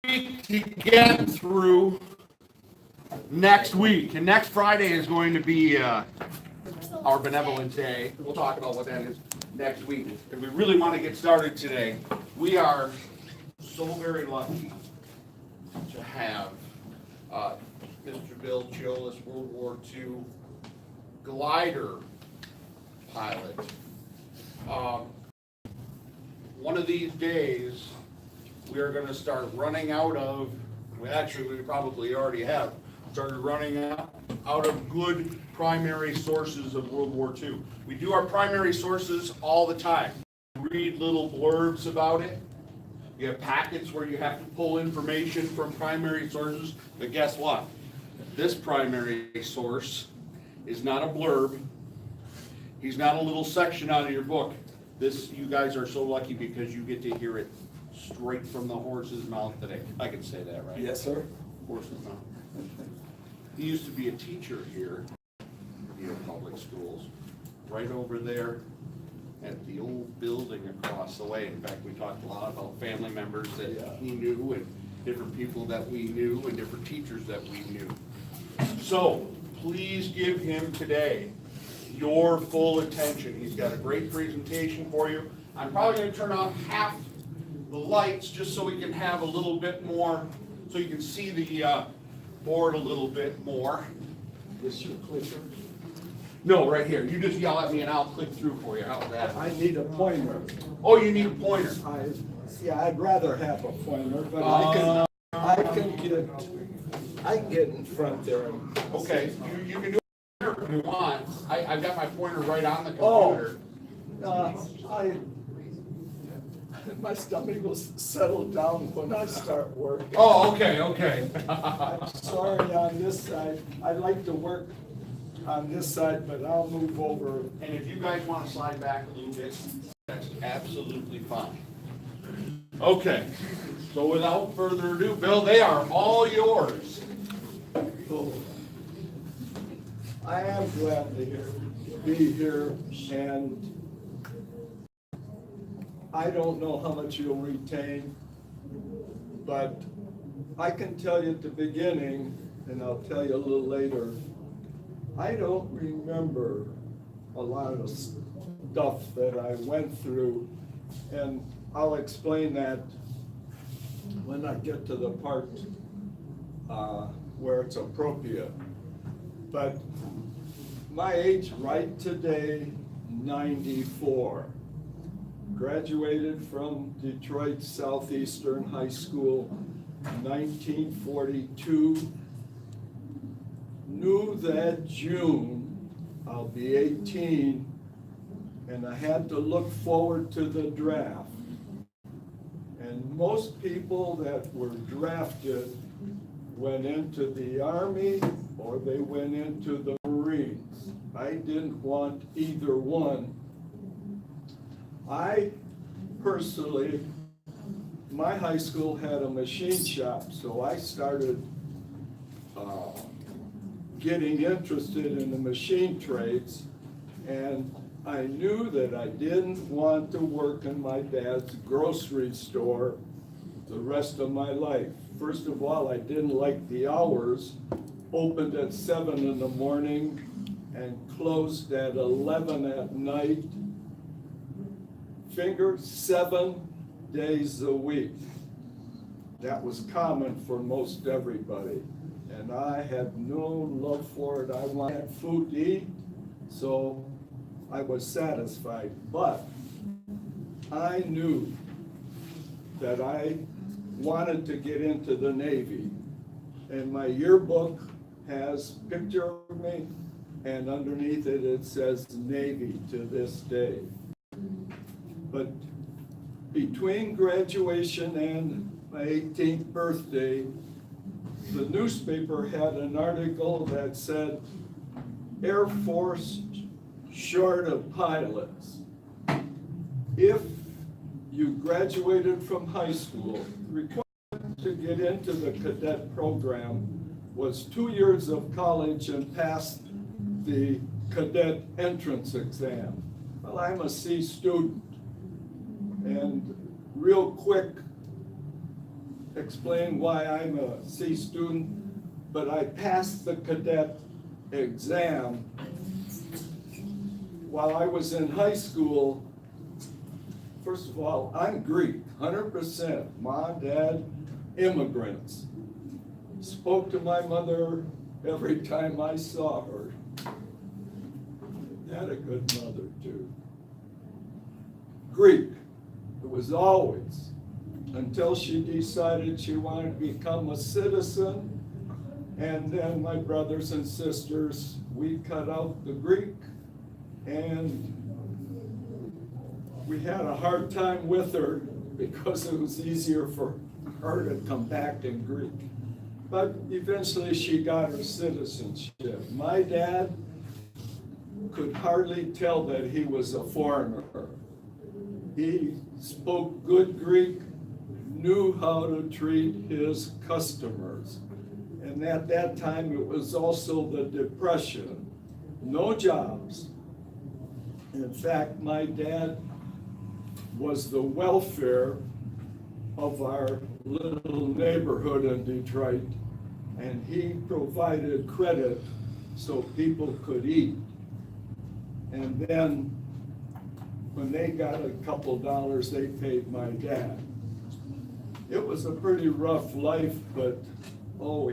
week to get through next week. And next Friday is going to be our benevolent day. We'll talk about what that is next week. If we really want to get started today, we are so very lucky to have Mr. Bill Chiolis, World War II glider pilot. One of these days, we are going to start running out of, we probably already have, started running out of good primary sources of World War II. We do our primary sources all the time. Read little blurbs about it. You have packets where you have to pull information from primary sources, but guess what? This primary source is not a blurb. He's not a little section out of your book. This, you guys are so lucky because you get to hear it straight from the horse's mouth today. I can say that, right? Yes, sir. Horse's mouth. He used to be a teacher here in public schools, right over there at the old building across the way. In fact, we talked a lot about family members that he knew and different people that we knew and different teachers that we knew. So please give him today your full attention. He's got a great presentation for you. I'm probably going to turn off half the lights just so we can have a little bit more, so you can see the board a little bit more. This your clicker? No, right here. You just yell at me and I'll click through for you. How's that? I need a pointer. Oh, you need a pointer. I'd rather have a pointer, but I can get in front there. Okay, you can do it if you want. I've got my pointer right on the computer. My stomach will settle down when I start working. Oh, okay. I'm sorry on this side. I like to work on this side, but I'll move over. And if you guys want to slide back a little bit, that's absolutely fine. Okay, so without further ado, Bill, they are all yours. Oh, I am glad to be here, and I don't know how much you'll retain, but I can tell you at the beginning, and I'll tell you a little later, I don't remember a lot of stuff that I went through, and I'll explain that when I get to the part where it's appropriate. But my age right today, 94. Graduated from Detroit Southeastern High School, 1942. Knew that June I'll be 18, and I had to look forward to the draft. And most people that were drafted went into the Army or they went into the Marines. I didn't want either one. I personally, my high school had a machine shop, so I started getting interested in the machine trades, and I knew that I didn't want to work in my dad's grocery store the rest of my life. First of all, I didn't like the hours, opened at 7 in the morning and closed at 11 at night. Finger 7 days a week. That was common for most everybody. And I had no love for it. I wanted food to eat, so I was satisfied. But I knew that I wanted to get into the Navy. And my yearbook has a picture of me, and underneath it, it says Navy to this day. But between graduation and my 18th birthday, the newspaper had an article that said, Air Force short of pilots. If you graduated from high school, the requirement to get into the cadet program was 2 years of college and pass the cadet entrance exam. Well, I'm a C student. And real quick, explain why I'm a C student, but I passed the cadet exam while I was in high school. First of all, I'm Greek, 100%. Mom, dad, immigrants. Spoke to my mother every time I saw her. Had a good mother too. Greek, it was always, until she decided she wanted to become a citizen. And then my brothers and sisters, we cut out the Greek, and we had a hard time with her because it was easier for her to come back in Greek. But eventually she got her citizenship. My dad could hardly tell that he was a foreigner. He spoke good Greek, knew how to treat his customers. And at that time, it was also the Depression. No jobs. In fact, my dad was the welfare of our little neighborhood in Detroit, and he provided credit so people could eat. And then when they got a couple dollars, they paid my dad. It was a pretty rough life, but oh,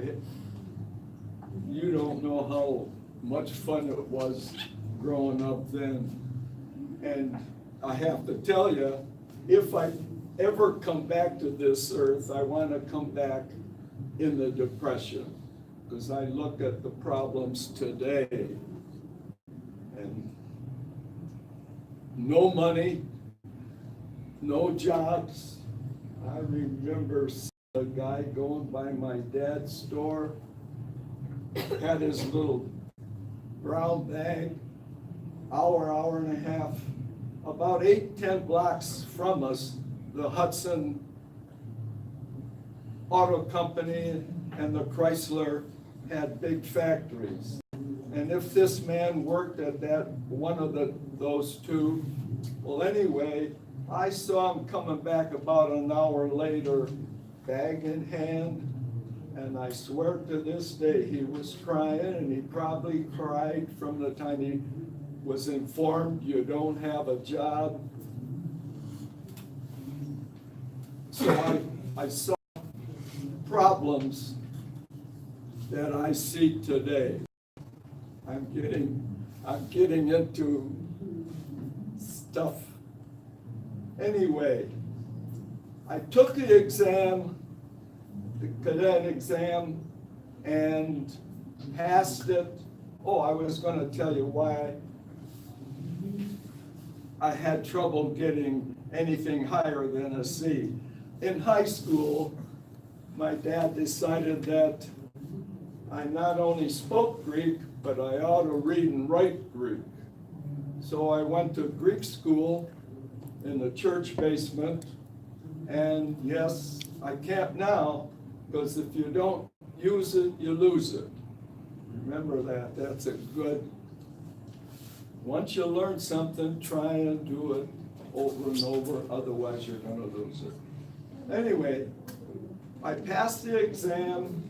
you don't know how much fun it was growing up then. And I have to tell you, if I ever come back to this earth, I want to come back in the Depression, because I look at the problems today, and no money, no jobs. I remember a guy going by my dad's store, had his little brown bag, hour and a half, about 8-10 blocks from us, the Hudson Auto Company and the Chrysler had big factories. And if this man worked at that one of those two, well, anyway, I saw him coming back about an hour later, bag in hand, and I swear to this day he was crying, and he probably cried from the time he was informed you don't have a job. So I saw problems that I see today. I'm getting into stuff. Anyway, I took the exam, the cadet exam, and passed it. Oh, I was going to tell you why I had trouble getting anything higher than a C. In high school, my dad decided that I not only spoke Greek, but I ought to read and write Greek. So I went to Greek school in the church basement, and yes, I can't now, because if you don't use it, you lose it. Remember that, that's a good, once you learn something, try and do it over and over, otherwise you're gonna lose it. Anyway, I passed the exam,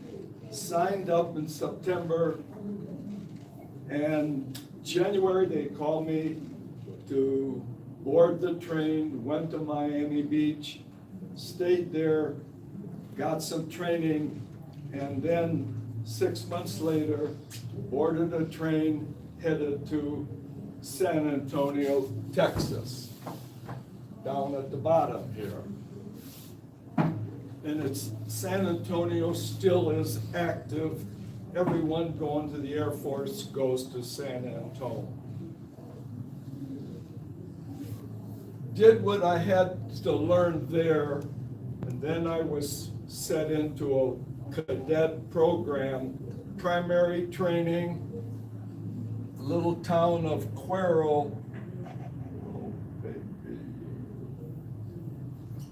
signed up in September, and January they called me to board the train, went to Miami Beach, stayed there, got some training, and then 6 months later, boarded a train, headed to San Antonio, Texas, down at the bottom here. And it's San Antonio still is active. Everyone going to the Air Force goes to San Antonio. Did what I had to learn there, and then I was set into a cadet program, primary training, little town of Cuero,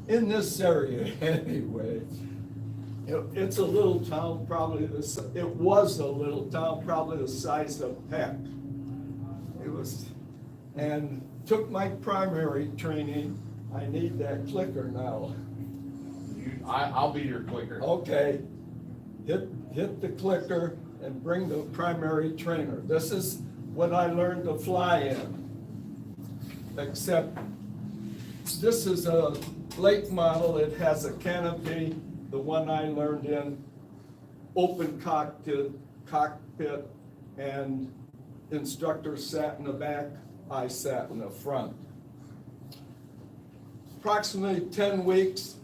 in this area anyway. It's a little town, probably it was a little town, probably the size of Peck. It was, and took my primary training. I need that clicker now. I'll be your clicker. Okay, hit the clicker and bring the primary trainer. This is what I learned to fly in. Except this is a lake model, it has a canopy. The one I learned in, open cockpit, and instructor sat in the back, I sat in the front. Approximately 10 weeks,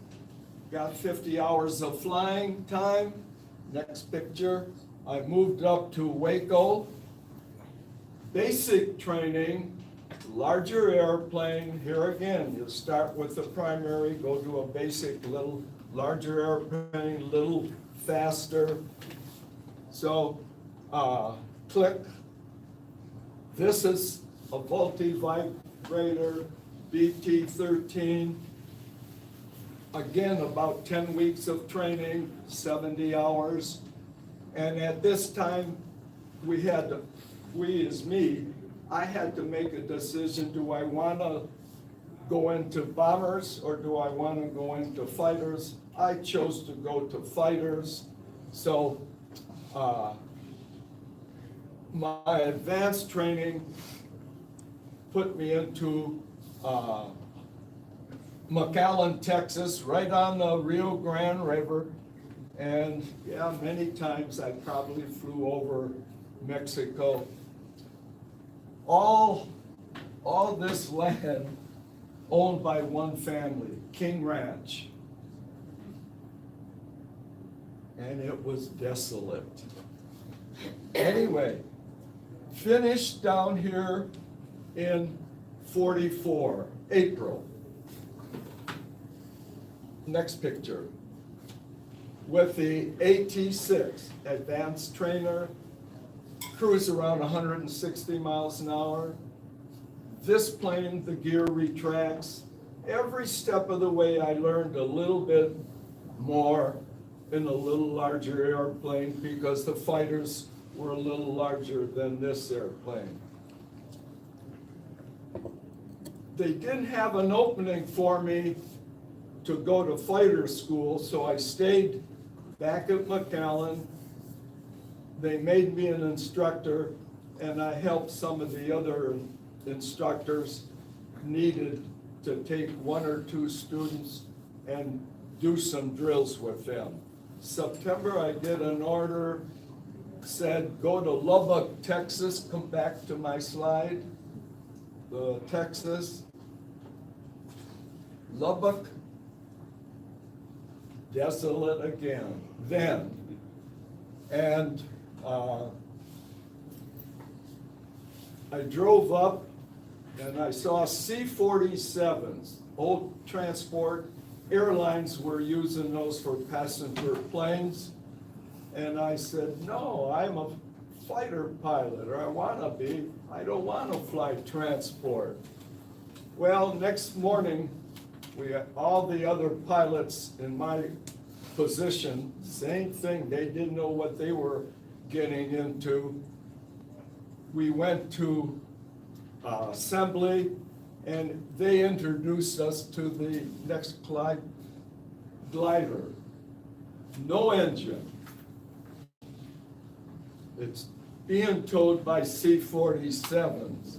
got 50 hours of flying time. Next picture, I moved up to Waco. Basic training, larger airplane. Here again, you start with the primary, go to a basic, little larger airplane, little faster. So, click. This is a multi-vibrator BT-13. Again, about 10 weeks of training, 70 hours. And at this time, we as me, I had to make a decision, do I wanna go into bombers or do I wanna go into fighters? I chose to go to fighters. So, my advanced training put me into McAllen, Texas, right on the Rio Grande River. And yeah, many times I probably flew over Mexico. All this land owned by one family, King Ranch. And it was desolate. Anyway, finished down here in 44, April. Next picture. With the AT-6, advanced trainer, cruise around 160 miles an hour. This plane, the gear retracts. Every step of the way I learned a little bit more in a little larger airplane because the fighters were a little larger than this airplane. They didn't have an opening for me to go to fighter school, so I stayed back at McAllen. They made me an instructor, and I helped some of the other instructors needed to take one or two students and do some drills with them. September, I did an order, said go to Lubbock, Texas. Come back to my slide. Texas. Lubbock. Desolate again. Then. And I drove up and I saw C-47s, old transport. Airlines were using those for passenger planes. And I said, no, I'm a fighter pilot, or I wanna be. I don't wanna fly transport. Well, next morning, we had all the other pilots in my position, same thing, they didn't know what they were getting into. We went to assembly, and they introduced us to the next glider. No engine. It's being towed by C-47s.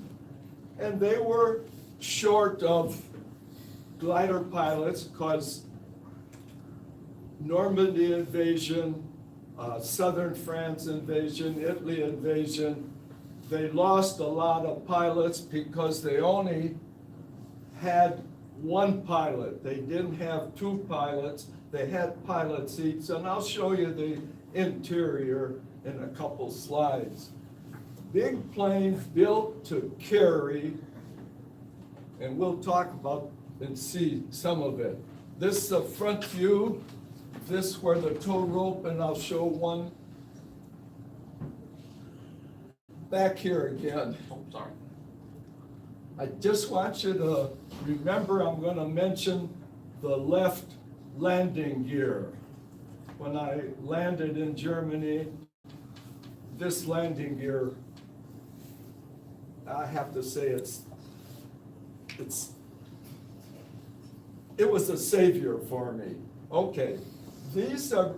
And they were short of glider pilots because Normandy invasion, southern France invasion, Italy invasion, they lost a lot of pilots because they only had one pilot. They didn't have two pilots. They had pilot seats, and I'll show you the interior in a couple slides. Big plane built to carry, and we'll talk about and see some of it. This is a front view. This where the tow rope, and I'll show one back here again. Oh, sorry. I just want you to remember I'm going to mention the left landing gear. When I landed in Germany, this landing gear, I have to say it was a savior for me. Okay, these are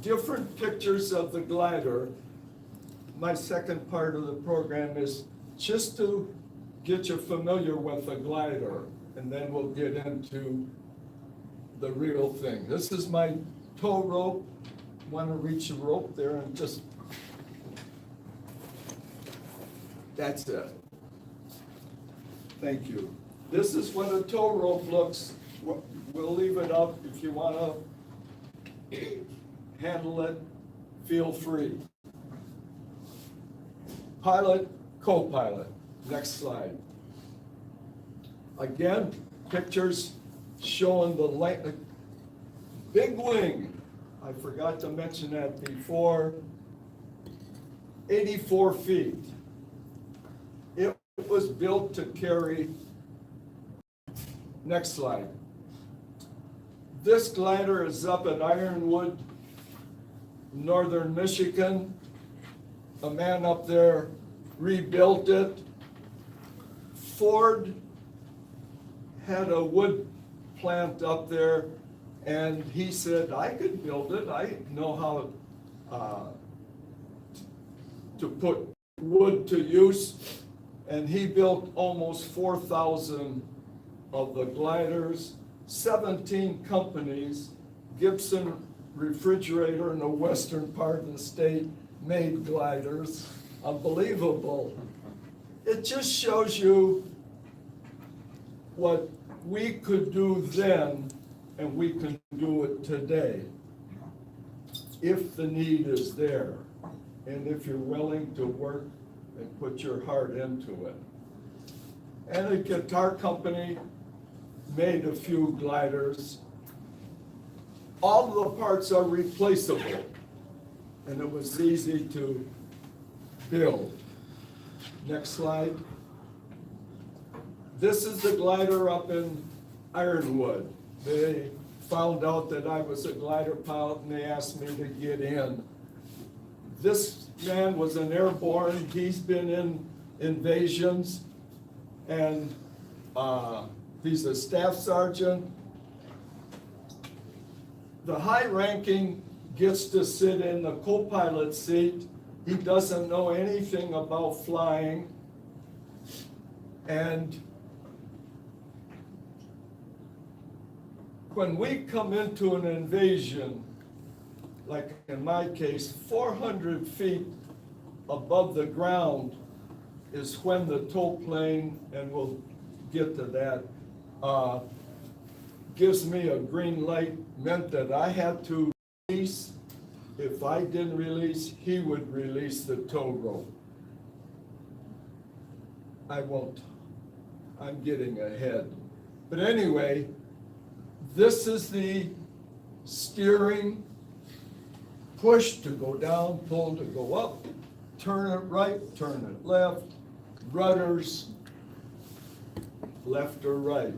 different pictures of the glider. My second part of the program is just to get you familiar with the glider, and then we'll get into the real thing. This is my tow rope. Want to reach the rope there and just, that's it. Thank you. This is what a tow rope looks. We'll leave it up. If you want to handle it, feel free. Pilot, co-pilot. Next slide. Again, pictures showing the length. Big wing. I forgot to mention that before. 84 feet. It was built to carry. Next slide. This glider is up at Ironwood, northern Michigan. A man up there rebuilt it. Ford had a wood plant up there, and he said, I could build it. I know how to put wood to use. And he built almost 4,000 of the gliders. 17 companies. Gibson Refrigerator in the western part of the state made gliders. Unbelievable. It just shows you what we could do then and we can do it today if the need is there and if you're willing to work and put your heart into it. And a guitar company made a few gliders. All of the parts are replaceable, and it was easy to build. Next slide. This is the glider up in Ironwood. They found out that I was a glider pilot and they asked me to get in. This man was an airborne. He's been in invasions, and he's a staff sergeant. The high-ranking gets to sit in the co-pilot seat. He doesn't know anything about flying. And when we come into an invasion, like in my case, 400 feet above the ground is when the tow plane, and we'll get to that, gives me a green light, meant that I had to release. If I didn't release, he would release the tow rope. I won't. I'm getting ahead. But anyway, this is the steering, push to go down, pull to go up, turn it right, turn it left, rudders, left or right.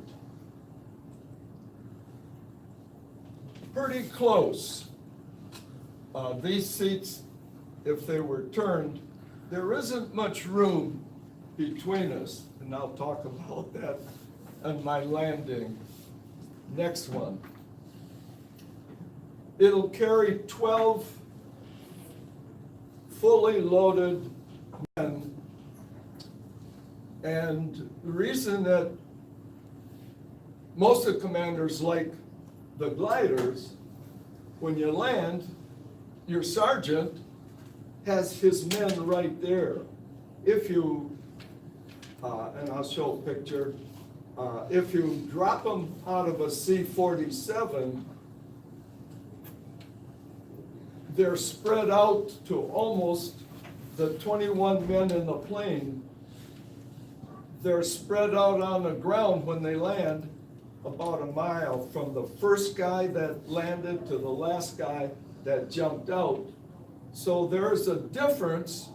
Pretty close. These seats, if they were turned, there isn't much room between us, and I'll talk about that on my landing. Next one. It'll carry 12 fully loaded men, and the reason that most of the commanders like the gliders, when you land, your sergeant has his men right there. If you, and I'll show a picture, if you drop them out of a C-47, they're spread out to almost the 21 men in the plane. They're spread out on the ground when they land about a mile from the first guy that landed to the last guy that jumped out. So there's a difference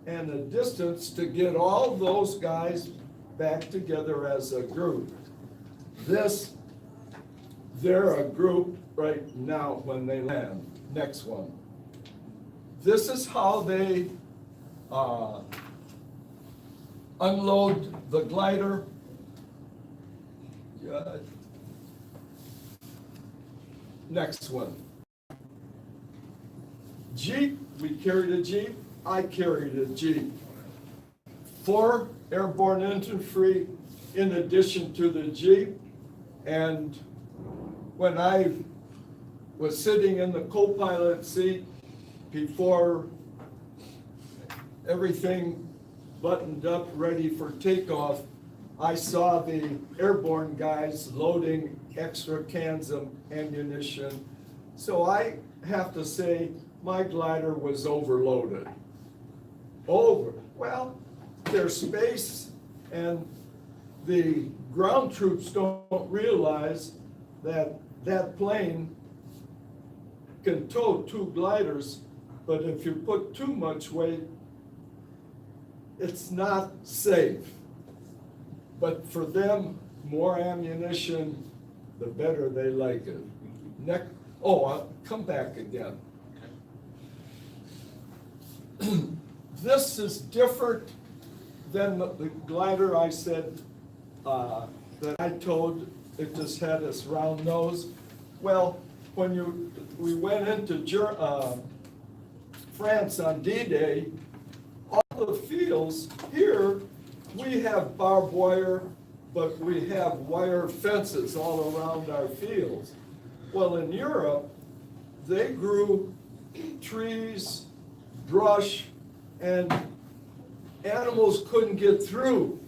and a distance to get all those guys back together as a group. They're a group right now when they land. Next one. This is how they unload the glider. Next one. Jeep, we carried a Jeep, I carried a Jeep. 4 airborne infantry in addition to the Jeep. And when I was sitting in the co-pilot seat before everything buttoned up, ready for takeoff, I saw the airborne guys loading extra cans of ammunition. So I have to say, my glider was overloaded. Well, there's space, and the ground troops don't realize that that plane can tow 2 gliders, but if you put too much weight, it's not safe. But for them, more ammunition, the better they like it. I'll come back again. This is different than the glider I said that I towed. It just had this round nose. Well, when we went into France on D-Day, all the fields here, we have barbed wire, but we have wire fences all around our fields. Well, in Europe, they grew trees, brush, and animals couldn't get through.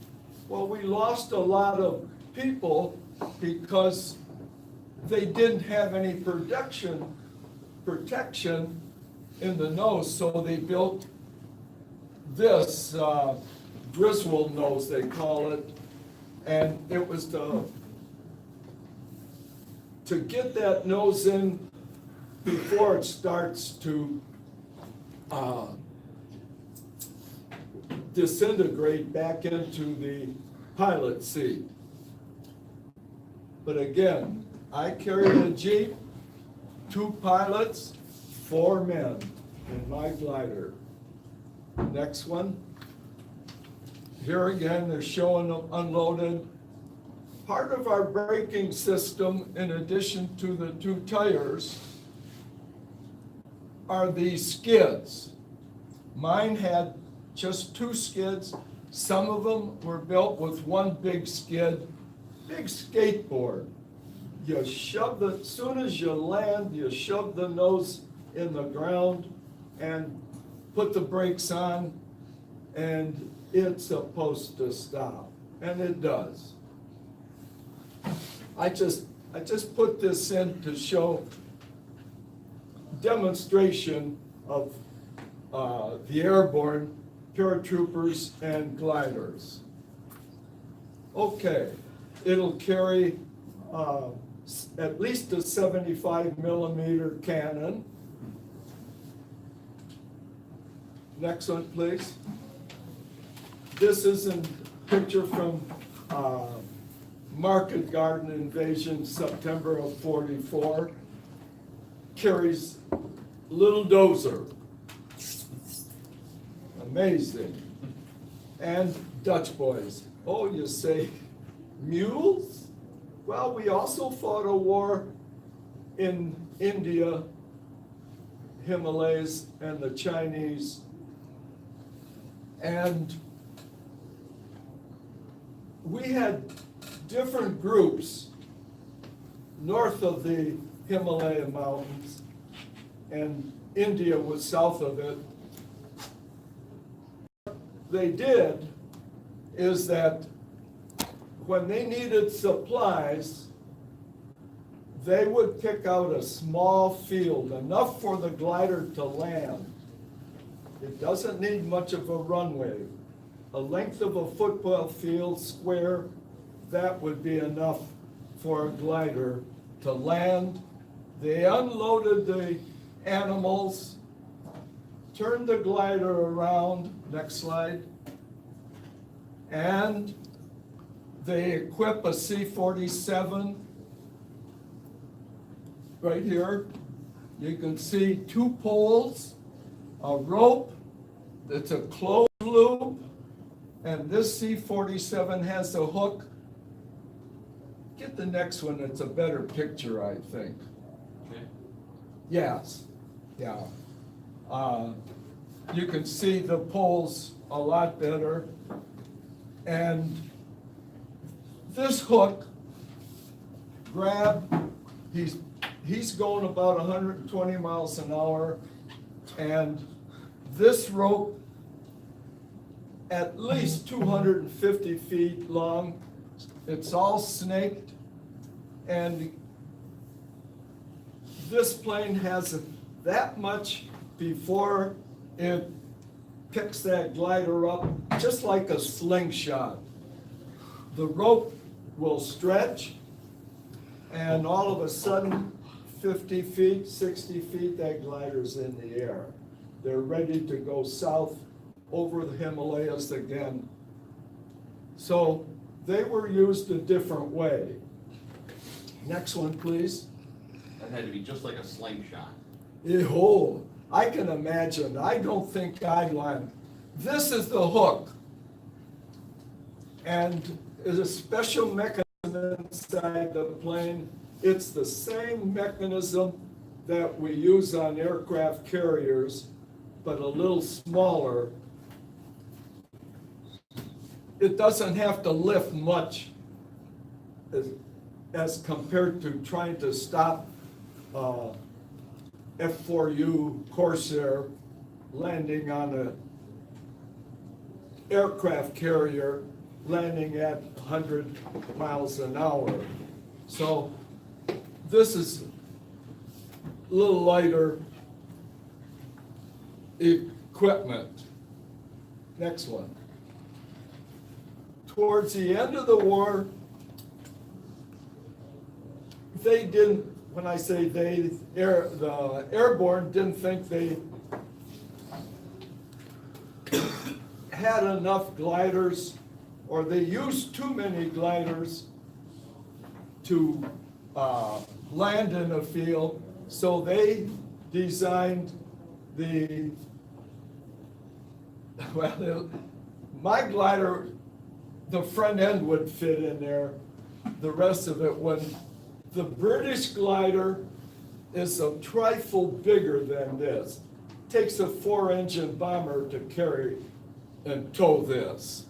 Well, we lost a lot of people because they didn't have any protection in the nose, so they built this Griswold nose, they call it, and it was to get that nose in before it starts to disintegrate back into the pilot seat. But again, I carried a Jeep, 2 pilots, 4 men in my glider. Next one. Here again, they're showing them unloaded. Part of our braking system, in addition to the 2 tires, are these skids. Mine had just 2 skids. Some of them were built with 1 big skid, big skateboard. You shove as soon as you land, you shove the nose in the ground and put the brakes on, and it's supposed to stop, and it does. I just put this in to show demonstration of the airborne paratroopers and gliders. Okay, it'll carry at least a 75mm cannon. Next one, please. This is a picture from Market Garden Invasion, September of '44. Carries little dozer. Amazing. And Dutch boys. Oh, you say mules? Well, we also fought a war in India, Himalayas, and the Chinese. And we had different groups north of the Himalaya mountains, and India was south of it. What they did is that when they needed supplies, they would pick out a small field, enough for the glider to land. It doesn't need much of a runway. A length of a football field square, that would be enough for a glider to land. They unloaded the animals, turned the glider around, next slide, and they equip a C-47 right here. You can see 2 poles, a rope that's a closed loop, and this C-47 has a hook. Get the next one, it's a better picture, I think. Okay. Yes, yeah. You can see the poles a lot better. And this hook, he's going about 120 miles an hour. And this rope, at least 250 feet long, it's all snaked. And this plane has that much before it picks that glider up, just like a slingshot. The rope will stretch, and all of a sudden, 50 feet, 60 feet, that glider's in the air. They're ready to go south over the Himalayas again. So they were used a different way. Next one, please. That had to be just like a slingshot. Oh, I can imagine. I don't think I'd land. This is the hook. And there's a special mechanism inside the plane. It's the same mechanism that we use on aircraft carriers, but a little smaller. It doesn't have to lift much as compared to trying to stop F4U Corsair landing on an aircraft carrier landing at 100 miles an hour. So this is a little lighter equipment. Next one. Towards the end of the war, they didn't, when I say they, the airborne didn't think they had enough gliders, or they used too many gliders to land in a field, so they designed the, well, my glider, the front end would fit in there, the rest of it wouldn't. The British glider is a trifle bigger than this. Takes a 4-engine bomber to carry and tow this.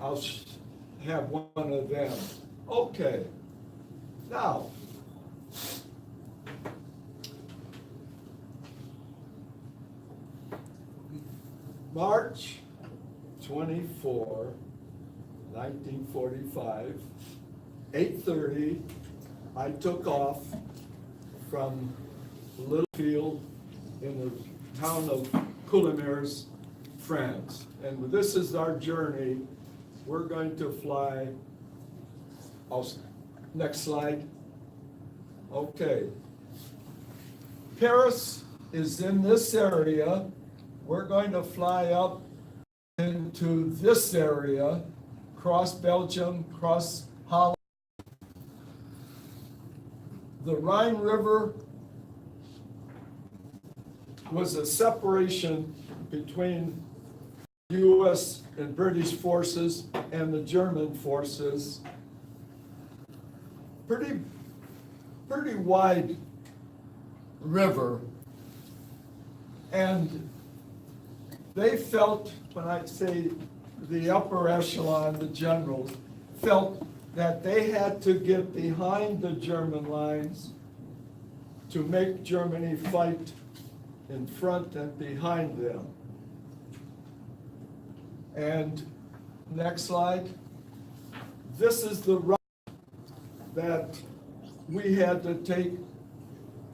I'll have one of them. Okay, now, March 24, 1945, 8:30, I took off from Littlefield in the town of Coulommiers, France. And this is our journey. We're going to fly, next slide. Okay. Paris is in this area. We're going to fly up into this area, cross Belgium, cross Holland. The Rhine River was a separation between U.S. and British forces and the German forces. Pretty wide river. And they felt, when I say the upper echelon, the generals, felt that they had to get behind the German lines to make Germany fight in front and behind them. And next slide. This is the route that we had to take.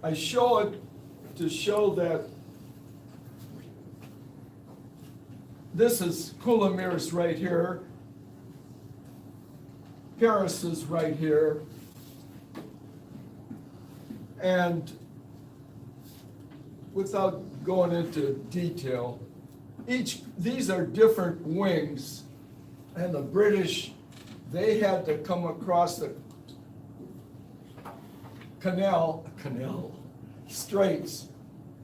I show it to show that this is Coulommiers right here. Paris is right here. And without going into detail, these are different wings, and the British, they had to come across the canal straits,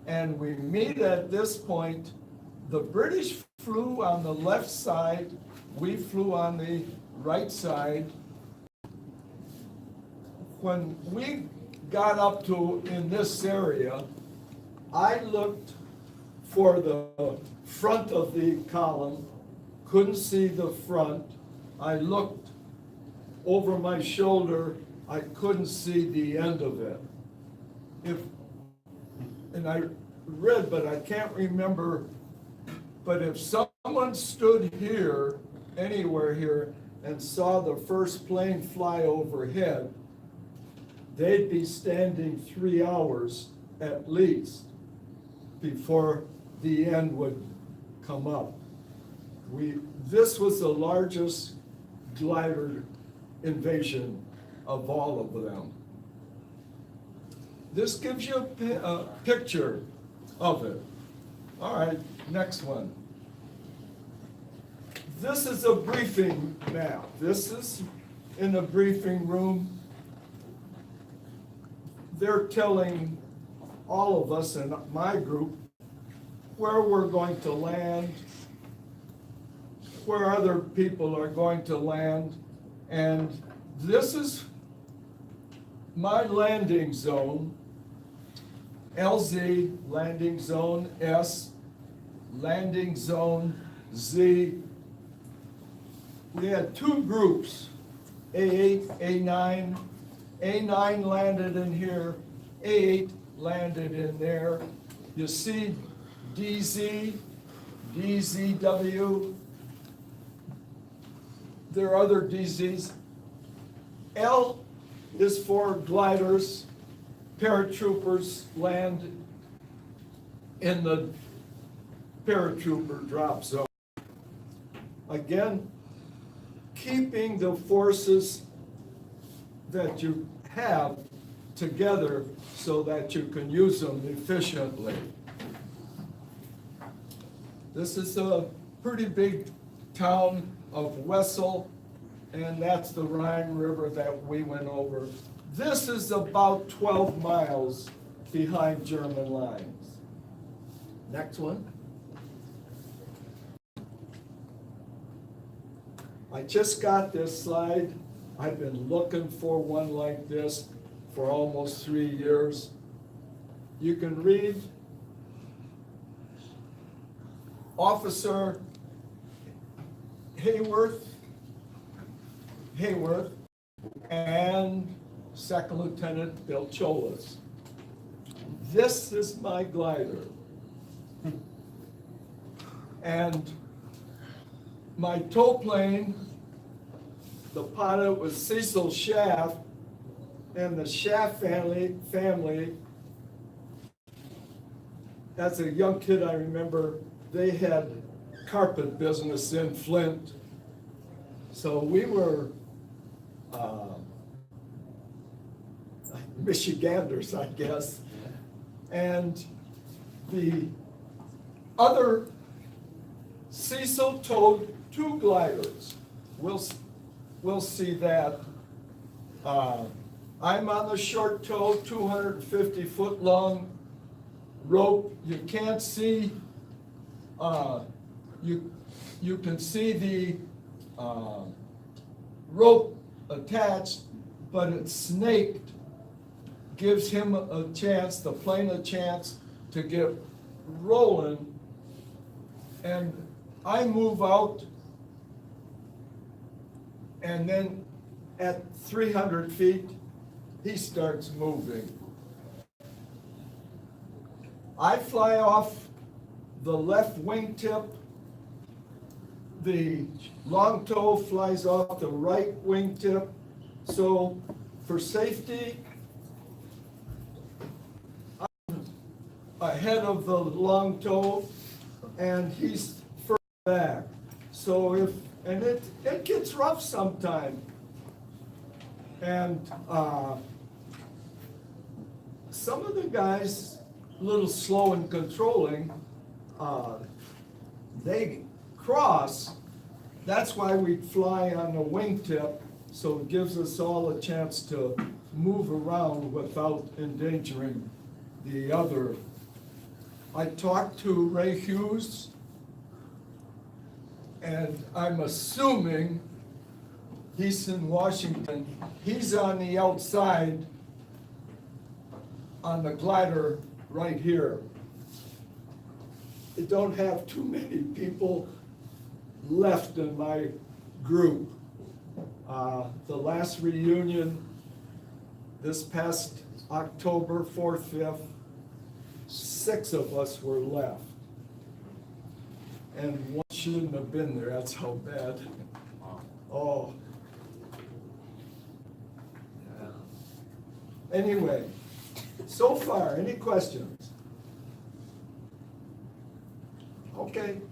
and we meet at this point. The British flew on the left side, we flew on the right side. When we got up to in this area, I looked for the front of the column, couldn't see the front. I looked over my shoulder, I couldn't see the end of it. And I read, but I can't remember, but if someone stood here, anywhere here, and saw the first plane fly overhead, they'd be standing 3 hours at least before the end would come up. This was the largest glider invasion of all of them. This gives you a picture of it. All right, next one. This is a briefing map. This is in a briefing room. They're telling all of us in my group where we're going to land, where other people are going to land, and this is my landing zone. LZ, landing zone S, landing zone Z. We had two groups, A8, A9. A9 landed in here, A8 landed in there. You see DZ, DZW. There are other DZs. L is for gliders. Paratroopers land in the paratrooper drop zone. Again, keeping the forces that you have together so that you can use them efficiently. This is a pretty big town of Wessel, and that's the Rhine River that we went over. This is about 12 miles behind German lines. Next one. I just got this slide. I've been looking for one like this for almost 3 years. You can read Officer Hayworth, and Second Lieutenant Belcholas. This is my glider. And my tow plane, the pilot was Cecil Schaff, and the Schaff family, as a young kid I remember, they had carpet business in Flint. So we were Michiganders, I guess. And the other, Cecil towed 2 gliders. We'll see that. I'm on the short tow, 250-foot long rope. You can't see, you can see the rope attached, but it's snaked, gives him a chance, the plane a chance to get rolling. And I move out, and then at 300 feet, he starts moving. I fly off the left wingtip. The long tow flies off the right wingtip. So for safety, I'm ahead of the long tow, and he's further back. So it gets rough sometimes. And some of the guys, a little slow in controlling, they cross. That's why we fly on the wingtip, so it gives us all a chance to move around without endangering the other. I talked to Ray Hughes, and I'm assuming he's in Washington. He's on the outside on the glider right here. I don't have too many people left in my group. The last reunion, this past October 4th, 5th, 6 of us were left. And one shouldn't have been there, that's how bad. Oh. Yeah. Anyway, so far, any questions? Okay.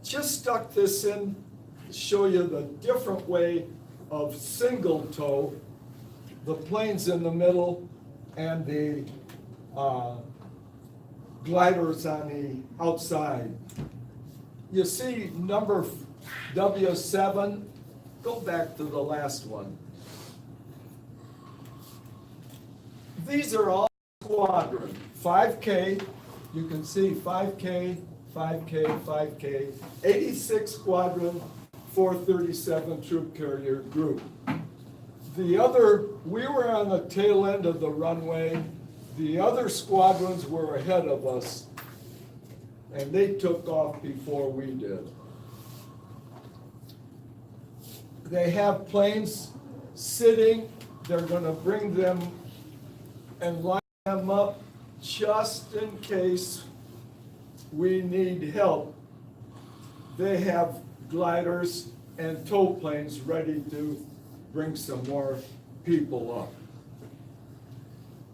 Just stuck this in to show you the different way of single toe, the planes in the middle, and the gliders on the outside. You see number W7, go back to the last one. These are all squadron, 5K, you can see 5K, 5K, 5K, 86 Squadron, 437 Troop Carrier Group. The other, we were on the tail end of the runway. The other squadrons were ahead of us, and they took off before we did. They have planes sitting. They're going to bring them and line them up just in case we need help. They have gliders and tow planes ready to bring some more people up.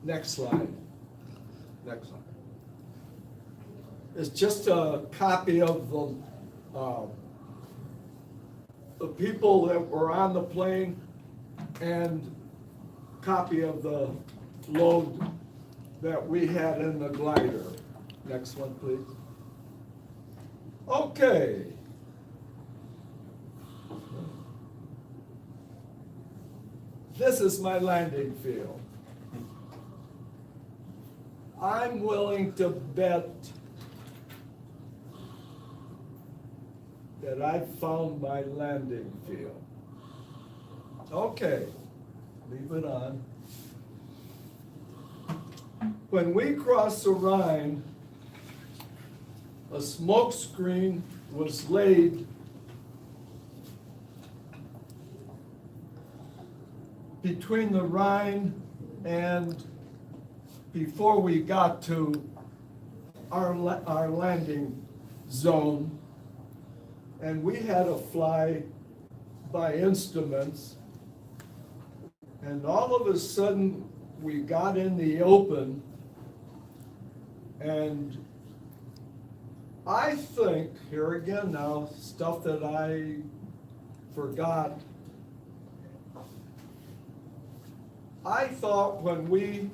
Next slide. Next slide. It's just a copy of the people that were on the plane and copy of the load that we had in the glider. Next one, please. Okay. This is my landing field. I'm willing to bet that I found my landing field. Okay, leave it on. When we crossed the Rhine, a smoke screen was laid between the Rhine and before we got to our landing zone, and we had to fly by instruments, and all of a sudden we got in the open, and I think, here again now, stuff that I forgot, I thought when we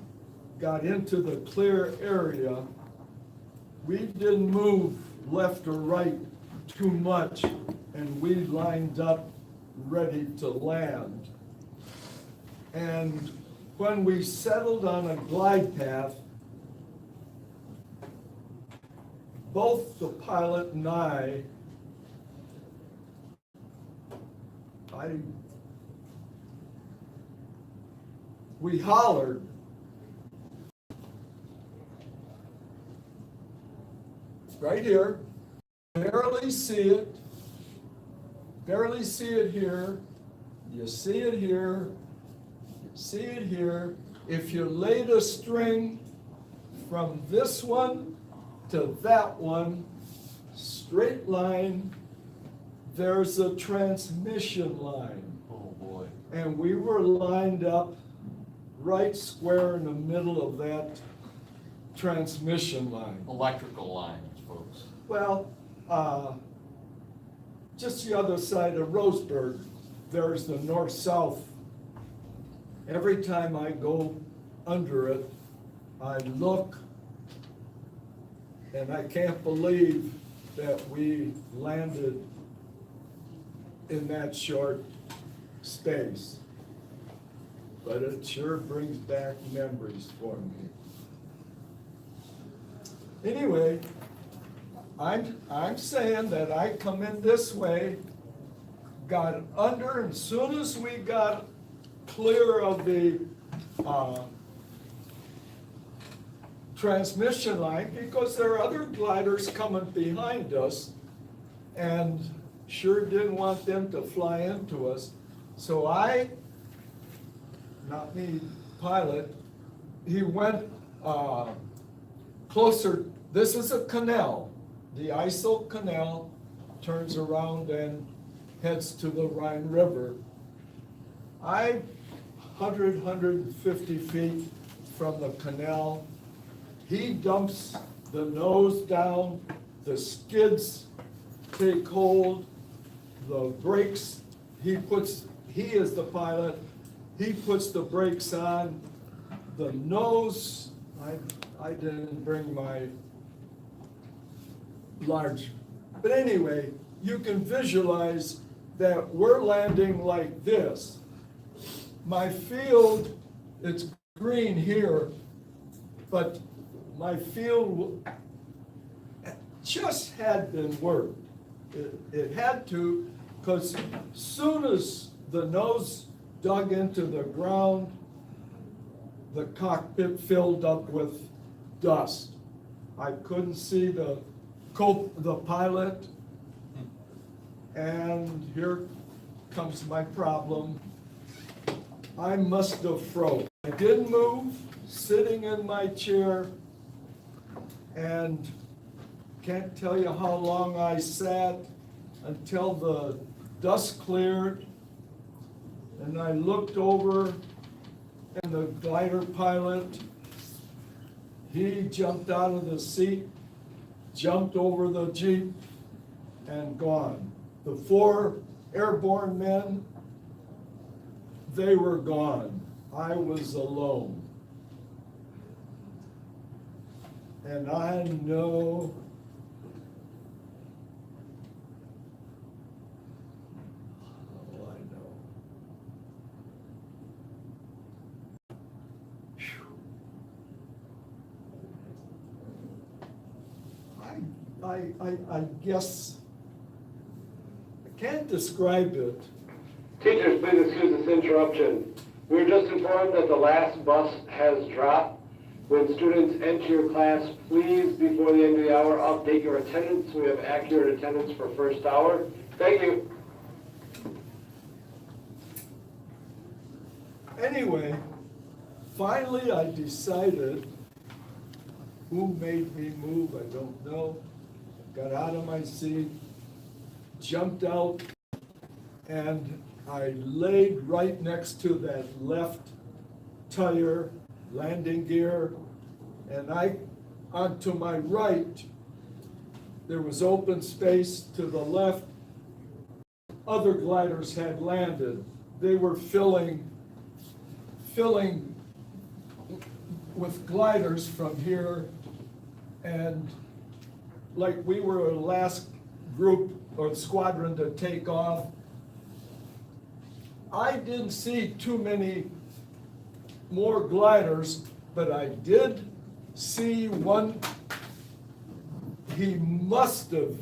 got into the clear area, we didn't move left or right too much, and we lined up ready to land. And when we settled on a glide path, both the pilot and we hollered. Right here, barely see it here, you see it here, you see it here. If you laid a string from this one to that one, straight line, there's a transmission line. Oh, boy. And we were lined up right square in the middle of that transmission line. Electrical lines, folks. Well, just the other side of Roseburg, there's the north-south. Every time I go under it, I look, and I can't believe that we landed in that short space. But it sure brings back memories for me. Anyway, I'm saying that I come in this way, got under, and as soon as we got clear of the transmission line because there are other gliders coming behind us and sure didn't want them to fly into us. So not me, pilot, he went closer. This is a canal. The ISO canal turns around and heads to the Rhine River. 150 feet from the canal. He dumps the nose down, the skids take hold, the brakes, he is the pilot, he puts the brakes on, the nose, I didn't bring my large, but anyway, you can visualize that we're landing like this. My field, it's green here, but my field just had been worked. It had to, because soon as the nose dug into the ground, the cockpit filled up with dust. I couldn't see the pilot, and here comes my problem. I must have froze. I didn't move, sitting in my chair, and can't tell you how long I sat until the dust cleared, and I looked over, and the glider pilot, he jumped out of the seat, jumped over the Jeep, and gone. The 4 airborne men, they were gone. I was alone. And I know I guess I can't describe it. Teachers, please excuse this interruption. We were just informed that the last bus has dropped. When students enter your class, please, before the end of the hour, update your attendance. We have accurate attendance for first hour. Thank you. Anyway, finally I decided, who made me move, I don't know. Got out of my seat, jumped out, and I laid right next to that left tire landing gear, and onto my right, there was open space. To the left, other gliders had landed. They were filling with gliders from here, and like we were the last group or squadron to take off. I didn't see too many more gliders, but I did see one. He must have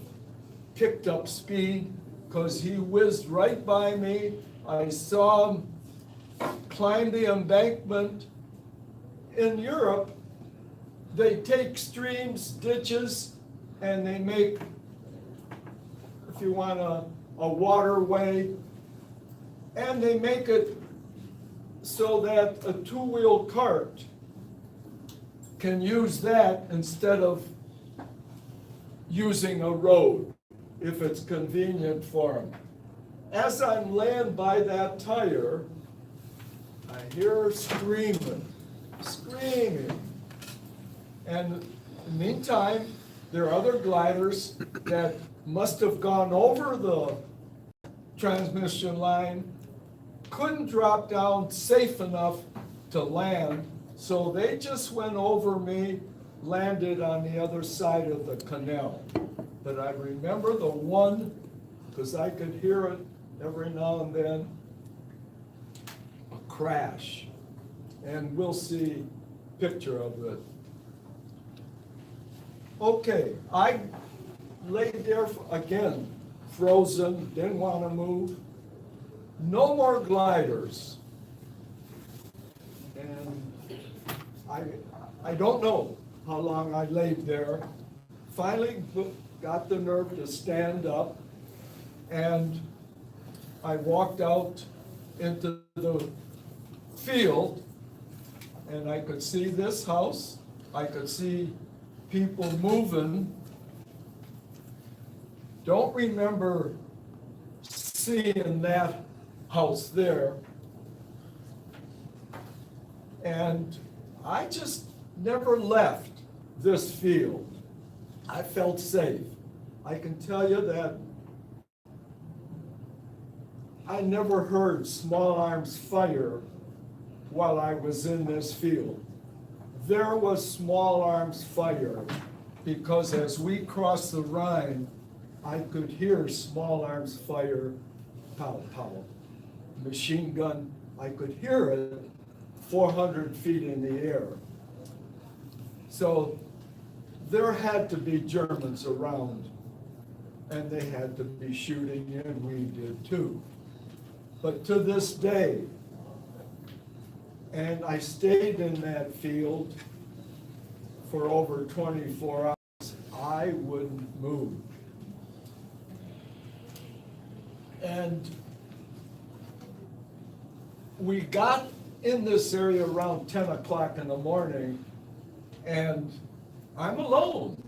picked up speed because he whizzed right by me. I saw him climb the embankment. In Europe, they take streams, ditches, and they make, if you want a waterway, and they make it so that a 2-wheel cart can use that instead of using a road, if it's convenient for them. As I'm laying by that tire, I hear her screaming. And in the meantime, there are other gliders that must have gone over the transmission line, couldn't drop down safe enough to land, so they just went over me, landed on the other side of the canal. But I remember the one, because I could hear it every now and then, a crash. And we'll see a picture of it. Okay, I laid there again, frozen, didn't want to move. No more gliders. And I don't know. how long I laid there. Finally got the nerve to stand up, and I walked out into the field, and I could see this house, I could see people moving. Don't remember seeing that house there. And I just never left this field. I felt safe. I can tell you that I never heard small arms fire while I was in this field. There was small arms fire because as we crossed the Rhine, I could hear small arms fire, pow, pow. Machine gun, I could hear it 400 feet in the air. So there had to be Germans around, and they had to be shooting, and we did too. But to this day, and I stayed in that field for over 24 hours, I wouldn't move. And we got in this area around 10 o'clock in the morning, and I'm alone.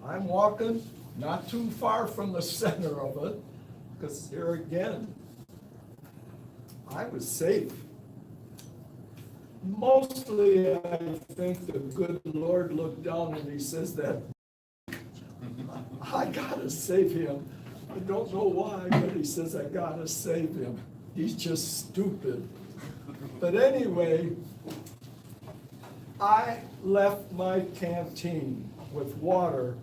I'm walking not too far from the center of it, because here again, I was safe. Mostly, I think the good Lord looked down and he says that I gotta save him. I don't know why, but he says I gotta save him. He's just stupid. But anyway, I left my canteen with water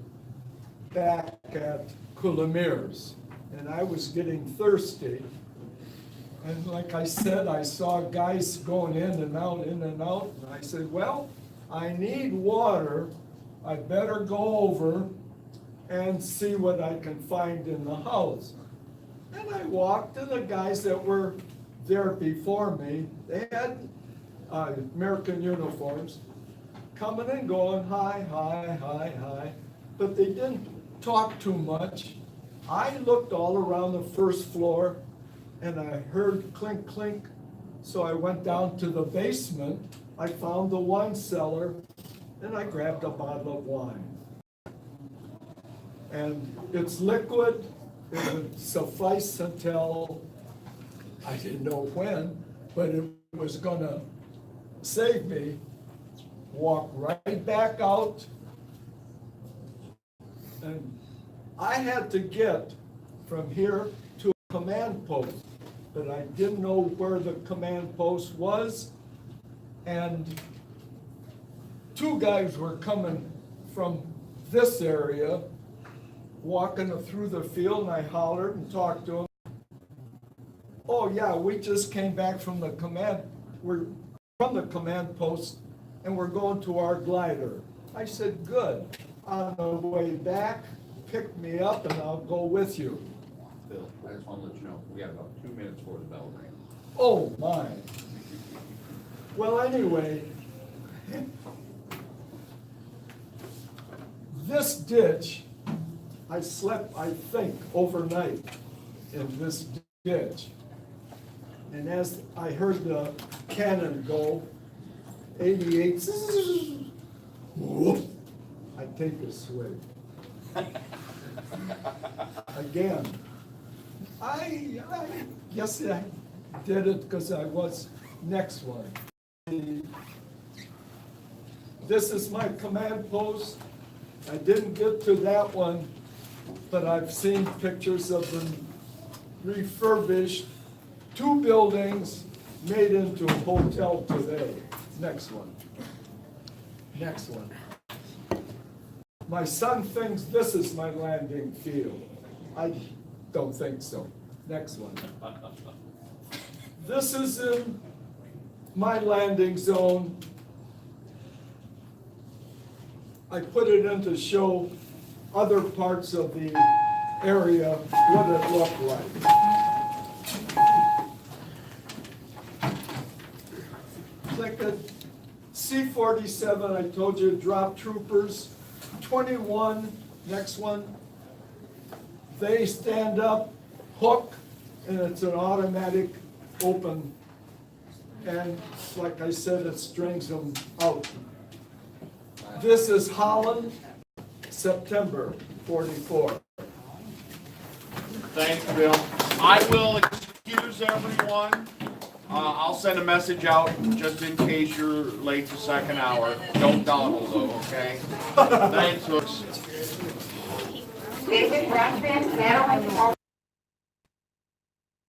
back at Coulomiers, and I was getting thirsty. And like I said, I saw guys going in and out, and I said, well, I need water. I better go over and see what I can find in the house. And I walked to the guys that were there before me. They had American uniforms, coming and going, hi, hi, hi, hi. But they didn't talk too much. I looked all around the first floor, and I heard clink, clink. So I went down to the basement. I found the wine cellar, and I grabbed a bottle of wine. And it's liquid. It would suffice until, I didn't know when, but it was gonna save me. Walk right back out. And I had to get from here to a command post, but I didn't know where the command post was. And two guys were coming from this area, walking through the field, and I hollered and talked to them. Oh yeah, we just came back from the command post, and we're going to our glider. I said, good. On the way back, pick me up and I'll go with you. Bill, I just want to let you know, we got about 2 minutes before the bell rings. Oh my. Well, anyway, this ditch, I slept, I think, overnight in this ditch. And as I heard the cannon go, 88, whoop, I take a swig. Again, I guess I did it because I was next one. This is my command post. I didn't get to that one, but I've seen pictures of them refurbished, 2 buildings made into a hotel today. Next one. Next one. My son thinks this is my landing field. I don't think so. Next one. This is in my landing zone. I put it in to show other parts of the area what it looked like. I could see C-47, I told you, drop troopers. 21, next one. They stand up, hook, and it's an automatic open. And like I said, it strings them out. This is Holland, September 44. Thanks, Bill. I will excuse everyone. I'll send a message out just in case you're late the second hour. Don't dawdle though, okay? Thanks, folks. David Rothman, Madeline